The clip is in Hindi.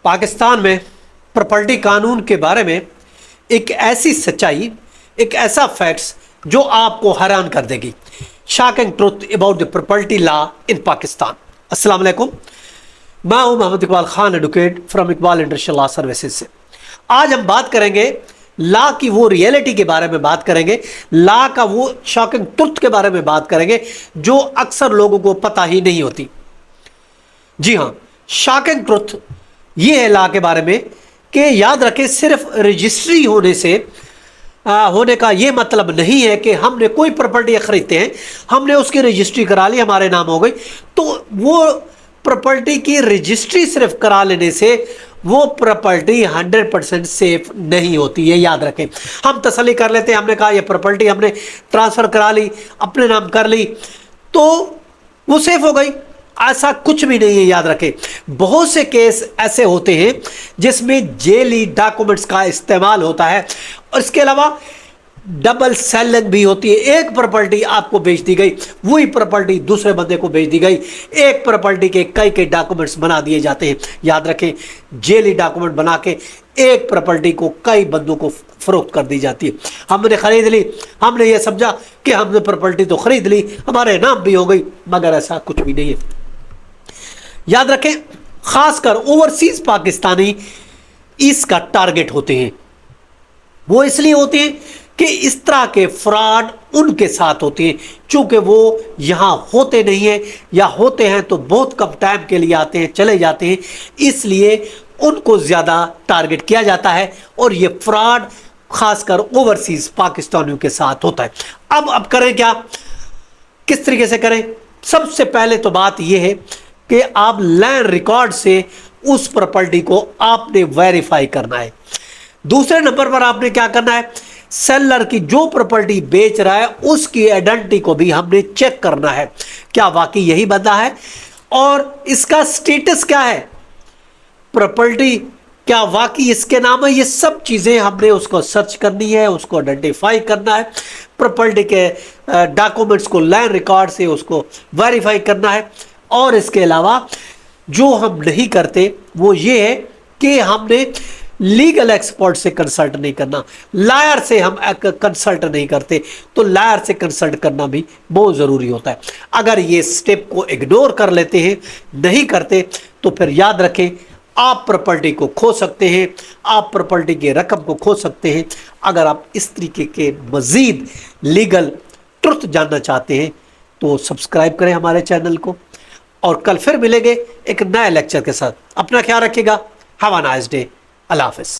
पाकिस्तान में प्रॉपर्टी कानून के बारे में एक ऐसी सच्चाई, एक ऐसा फैक्ट्स जो आपको हैरान कर देगी। Shocking truth about the property law in Pakistan. अस्सलाम वालेकुम, मैं हूं Mohammad Iqbal Khan, advocate from Iqbal international law services से। आज हम बात करेंगे लॉ की वो रियलिटी के बारे में बात करेंगे, लॉ का वो शॉकिंग ट्रुथ के बारे में बात करेंगे जो अक्सर लोगों को पता ही नहीं होती। जी हाँ, शॉकिंग ट्रुथ ये है लॉ के बारे में कि याद रखें, सिर्फ रजिस्ट्री होने का ये मतलब नहीं है कि हमने कोई प्रॉपर्टी खरीदते हैं, हमने उसकी रजिस्ट्री करा ली, हमारे नाम हो गई, तो वो प्रॉपर्टी की रजिस्ट्री सिर्फ करा लेने से वो प्रॉपर्टी 100% सेफ नहीं होती है। याद रखें, हम तसल्ली कर लेते हैं, हमने कहा ये प्रॉपर्टी हमने ट्रांसफ़र करा ली, अपने नाम कर ली, तो वो सेफ हो गई। ऐसा कुछ भी नहीं है। याद रखें, बहुत से केस ऐसे होते हैं जिसमें जेली डॉक्यूमेंट्स का इस्तेमाल होता है और इसके अलावा डबल सेलिंग भी होती है। एक प्रॉपर्टी आपको बेच दी गई, वही प्रॉपर्टी दूसरे बंदे को बेच दी गई, एक प्रॉपर्टी के कई डॉक्यूमेंट्स बना दिए जाते हैं। याद रखें, जेली डॉक्यूमेंट बना के एक प्रॉपर्टी को कई बंदों को फरोख्त कर दी जाती है। हमने खरीद ली, हमने ये समझा कि हमने प्रॉपर्टी तो खरीद ली, हमारे नाम भी हो गई, मगर ऐसा कुछ भी नहीं है। याद रखें, खासकर ओवरसीज पाकिस्तानी इसका टारगेट होते हैं। वो इसलिए होते हैं कि इस तरह के फ्रॉड उनके साथ होते हैं, चूंकि वो यहां होते नहीं हैं या होते हैं तो बहुत कम टाइम के लिए आते हैं, चले जाते हैं, इसलिए उनको ज़्यादा टारगेट किया जाता है और ये फ्रॉड खासकर ओवरसीज पाकिस्तानियों के साथ होता है। अब करें क्या, किस तरीके से करें? सबसे पहले तो बात यह है कि आप लैंड रिकॉर्ड से उस प्रॉपर्टी को आपने वेरीफाई करना है। दूसरे नंबर पर आपने क्या करना है, सेलर की जो प्रॉपर्टी बेच रहा है उसकी आइडेंटिटी को भी हमने चेक करना है, क्या वाकई यही बंदा है और इसका स्टेटस क्या है, प्रॉपर्टी क्या वाकई इसके नाम है। ये सब चीज़ें हमने उसको सर्च करनी है, उसको आइडेंटिफाई करना है, प्रॉपर्टी के डॉक्यूमेंट्स को लैंड रिकॉर्ड से उसको वेरीफाई करना है। और इसके अलावा जो हम नहीं करते वो ये है कि हमने लीगल एक्सपर्ट से कंसल्ट नहीं करना, लायर से हम कंसल्ट नहीं करते, तो लायर से कंसल्ट करना भी बहुत ज़रूरी होता है। अगर ये स्टेप को इग्नोर कर लेते हैं, नहीं करते, तो फिर याद रखें आप प्रॉपर्टी को खो सकते हैं, आप प्रॉपर्टी की रकम को खो सकते हैं। अगर आप इस तरीके के मज़ीद लीगल ट्रुथ जानना चाहते हैं तो सब्सक्राइब करें हमारे चैनल को और कल फिर मिलेंगे एक नए लेक्चर के साथ। अपना ख्याल रखिएगा। Have a nice day. अल्लाह हाफ़िज़।